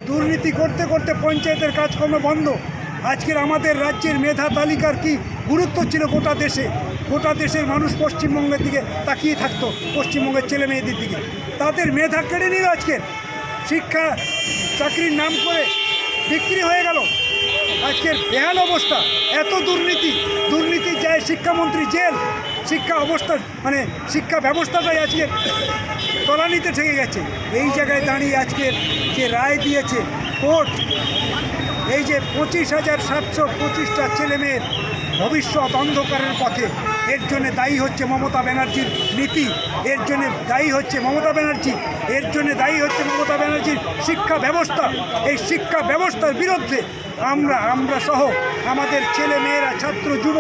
দুর্নীতি করতে করতে পঞ্চায়েতের কাজকর্ম বন্ধ। আজকের আমাদের রাজ্যের মেধা তালিকার কি গুরুত্ব ছিল গোটা দেশে। গোটা দেশের মানুষ পশ্চিমবঙ্গের দিকে তাকিয়ে থাকতো, পশ্চিমবঙ্গের ছেলে মেয়েদের দিকে। তাদের মেধা কেড়ে নিল। আজকের শিক্ষা চাকরির নাম করে বিক্রি হয়ে গেল। আজকের বেহাল অবস্থা, এত দুর্নীতি যায় শিক্ষামন্ত্রী জেল। শিক্ষা অবস্থা শিক্ষা ব্যবস্থাটাই আজকে তলানিতে ঠেকে গেছে। এই জায়গায় দাঁড়িয়ে আজকের যে রায় দিয়েছে কোর্ট, এই যে 25,725টা ছেলেমেয়ের ভবিষ্যৎ অন্ধকারের পথে, এর জন্য দায়ী হচ্ছে মমতা ব্যানার্জির নীতি, এর জন্য দায়ী হচ্ছে মমতা ব্যানার্জি, এর জন্য দায়ী হচ্ছে মমতা ব্যানার্জির শিক্ষা ব্যবস্থা। এই শিক্ষা ব্যবস্থার বিরুদ্ধে আমরা সহ আমাদের ছেলে মেয়েরা, ছাত্র যুব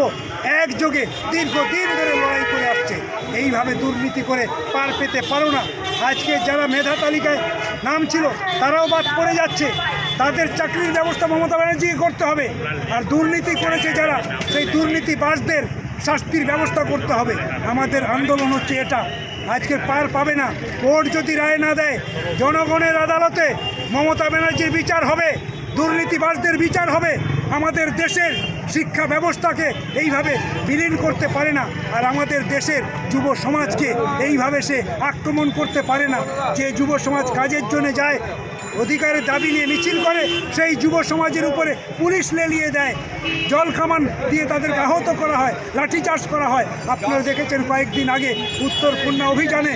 একযোগে দীর্ঘদিন ধরে লড়াই করে আসছে। এইভাবে দুর্নীতি করে পার পেতে পারো না। আজকে যারা মেধা তালিকায় নাম ছিল তারাও বাদ পড়ে যাচ্ছে। তাদের চাকরির ব্যবস্থা মমতা ব্যানার্জিকে করতে হবে। আর দুর্নীতি করেছে যারা, সেই দুর্নীতিবাজদের শাস্তির ব্যবস্থা করতে হবে। আমাদের আন্দোলন হচ্ছে এটা। আজকে পার পাবে না। কোর্ট যদি রায় না দেয়, জনগণের আদালতে মমতা ব্যানার্জির বিচার হবে, দুর্নীতিবাজদের বিচার হবে। আমাদের দেশের শিক্ষা ব্যবস্থাকে এইভাবে বিলীন করতে পারে না। আর আমাদের দেশের যুব সমাজকে এইভাবে সে আক্রমণ করতে পারে না। যে যুব সমাজ কাজের জন্য যায়, অধিকারের দাবি নিয়ে মিছিল করে, সেই যুব সমাজের উপরে পুলিশ লেলিয়ে দেয়, জল কামান দিয়ে তাদেরকে আহত করা হয়, লাঠিচার্জ করা হয়। আপনারা দেখেছেন কয়েকদিন আগে উত্তরকন্যা অভিযানে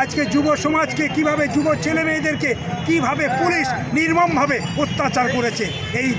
আজকে যুব সমাজকে কিভাবে, যুব ছেলে মেয়েদেরকে কিভাবে পুলিশ নির্মমভাবে অত্যাচার করেছে। এই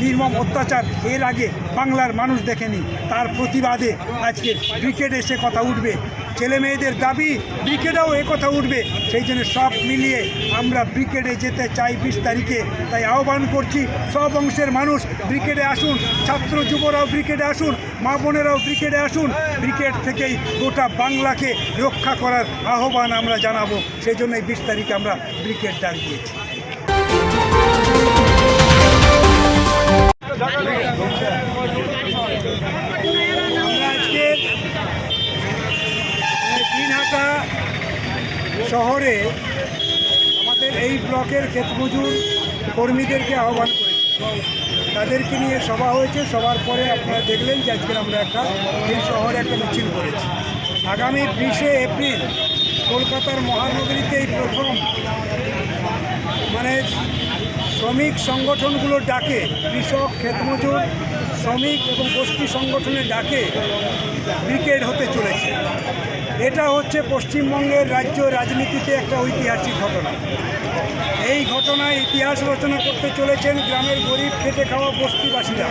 নির্মম অত্যাচার এর আগে বাংলার মানুষ দেখেনি। তার প্রতিবাদে আজকে ব্রিগেড এসে কথা উঠবে, ছেলে মেয়েদের দাবি ব্রিগেডেও এ কথা উঠবে। সেই জন্য সব মিলিয়ে আমরা ব্রিগেডে যেতে চাই 20 তারিখে। তাই আহ্বান করছি সব অংশের মানুষ ব্রিগেডে আসুন, ছাত্র যুবরাও ব্রিগেডে আসুন, মা বোনেরাও ব্রিগেডে আসুন। ব্রিগেড থেকেই গোটা বাংলাকে রক্ষা করার আহ্বান আমরা জানাবো। সেই জন্যই 20 তারিখে আমরা ব্রিগেড ডাক দিয়েছি। আমরা আজকে দিনহাটা শহরে আমাদের এই ব্লকের ক্ষেতমজুর কর্মীদেরকে আহ্বান করেছি। তাদেরকে নিয়ে সভা হয়েছে। সবার পরে আপনারা দেখলেন যে আজকে আমরা এই শহরে একটা মিছিল করেছি। আগামী 20শে এপ্রিল কলকাতার মহানগরীতে এই প্রথম শ্রমিক সংগঠনগুলোর ডাকে, কৃষক, ক্ষেতমজুর, শ্রমিক এবং গোষ্ঠী সংগঠনের ডাকে ব্রিগেড হতে চলেছে। এটা হচ্ছে পশ্চিমবঙ্গের রাজ্য রাজনীতিতে একটা ঐতিহাসিক ঘটনা। এই ঘটনায় ইতিহাস রচনা করতে চলেছেন গ্রামের গরিব খেটে খাওয়া বস্তিবাসীরা।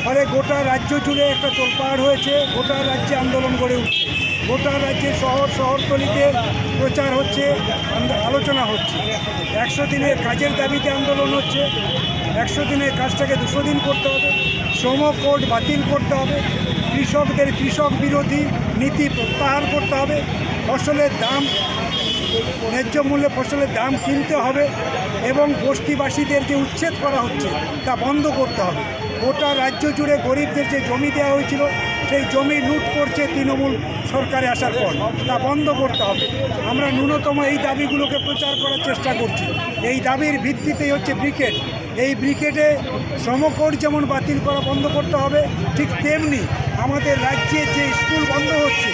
ফলে গোটা রাজ্য জুড়ে একটা তোলপাড় হয়েছে, গোটা রাজ্যে আন্দোলন গড়ে উঠছে। গোটা রাজ্যে শহরতলিতে প্রচার হচ্ছে, আলোচনা হচ্ছে। 100 দিনের কাজের দাবিতে আন্দোলন হচ্ছে। 100 দিনের কাজটাকে 200 দিন করতে হবে। শ্রম কোড বাতিল করতে হবে। কৃষকদের কৃষক বিরোধী নীতি প্রত্যাহার করতে হবে। ফসলের দাম, ন্যায্য মূল্যে ফসলের দাম কিনতে হবে এবং বস্তিবাসীদের যে উচ্ছেদ করা হচ্ছে তা বন্ধ করতে হবে। গোটা রাজ্য জুড়ে গরিবদের যে জমি দেওয়া হয়েছিল, সেই জমি লুট করছে তৃণমূল সরকারে আসার পর, তা বন্ধ করতে হবে। আমরা ন্যূনতম এই দাবিগুলোকে প্রচার করার চেষ্টা করছি। এই দাবির ভিত্তিতেই হচ্ছে ব্রিগেড। এই ব্রিগেডে শ্রমকোড যেমন বাতিল করা বন্ধ করতে হবে, ঠিক তেমনি আমাদের রাজ্যে যে স্কুল বন্ধ হচ্ছে,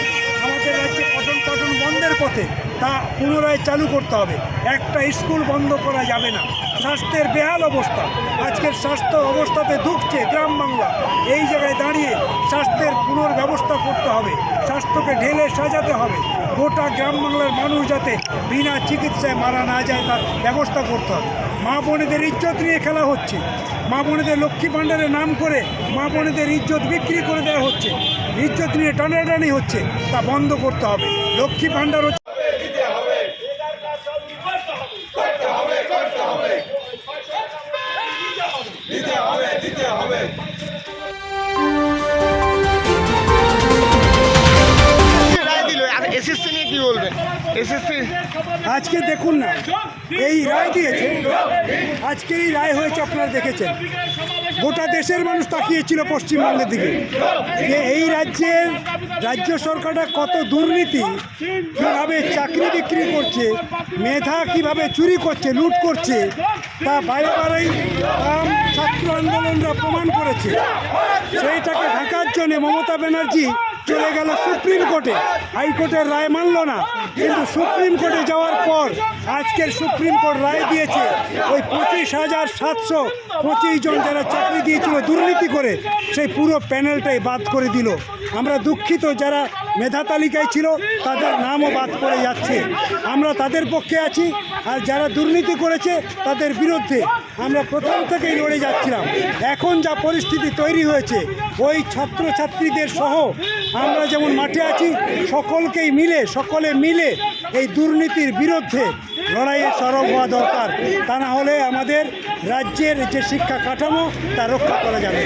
আমাদের রাজ্যে পঠন পাঠন বন্ধের পথে, তা পুনরায় চালু করতে হবে। একটা স্কুল বন্ধ করা যাবে না। স্বাস্থ্যের বেহাল অবস্থা, আজকের স্বাস্থ্য অবস্থাতে ধুঁকছে গ্রাম বাংলা। এই জায়গায় দাঁড়িয়ে স্বাস্থ্যের পুনর্ব্যবস্থা করতে হবে, স্বাস্থ্যকে ঢেলে সাজাতে হবে। গোটা গ্রাম বাংলার মানুষ যাতে বিনা চিকিৎসায় মারা না যায় তার ব্যবস্থা করতে হবে। মা বোনেদের ইজ্জত নিয়ে খেলা হচ্ছে। মা বোনেদের লক্ষ্মী ভাণ্ডারের নাম করে মা বোনেদের ইজ্জত বিক্রি করে দেওয়া হচ্ছে, ইজ্জত নিয়ে টানাটানি হচ্ছে, তা বন্ধ করতে হবে। লক্ষ্মী ভাণ্ডার হচ্ছে আজকে দেখুন না, এই রায় দিয়েছে। আজকে এই রায় হয়েছে, আপনারা দেখেছেন। গোটা দেশের মানুষ তাকিয়েছিল পশ্চিমবঙ্গের দিকে যে এই রাজ্য সরকারটা কত দুর্নীতি, কীভাবে চাকরি বিক্রি করছে, মেধা কিভাবে চুরি করছে, লুট করছে, তা বারেবারেই ছাত্র আন্দোলনরা প্রমাণ করেছে। সেইটাকে ঢাকার জন্যে মমতা ব্যানার্জি চলে গেল সুপ্রিম কোর্টে, হাইকোর্টের রায় মানল না, কিন্তু সুপ্রিম কোর্টে যাওয়ার পর আজকের সুপ্রিম কোর্ট রায় দিয়েছে ওই 25,725 জন যারা চাকরি দিয়েছিল দুর্নীতি করে সেই পুরো প্যানেলটাই বাদ করে দিল। আমরা দুঃখিত, যারা মেধা তালিকায় ছিল তাদের নামও বাদ পড়ে যাচ্ছে। আমরা তাদের পক্ষে আছি, আর যারা দুর্নীতি করেছে তাদের বিরুদ্ধে আমরা প্রথম থেকেই লড়ে যাচ্ছিলাম। এখন যা পরিস্থিতি তৈরি হয়েছে, ওই ছাত্রছাত্রীদের সহ আমরা যেমন মাঠে আছি, সকলে মিলে এই দুর্নীতির বিরুদ্ধে লড়াইয়ে সরব হওয়া দরকার। তা না হলে আমাদের রাজ্যের যে শিক্ষা কাঠামো তা রক্ষা করা যাবে।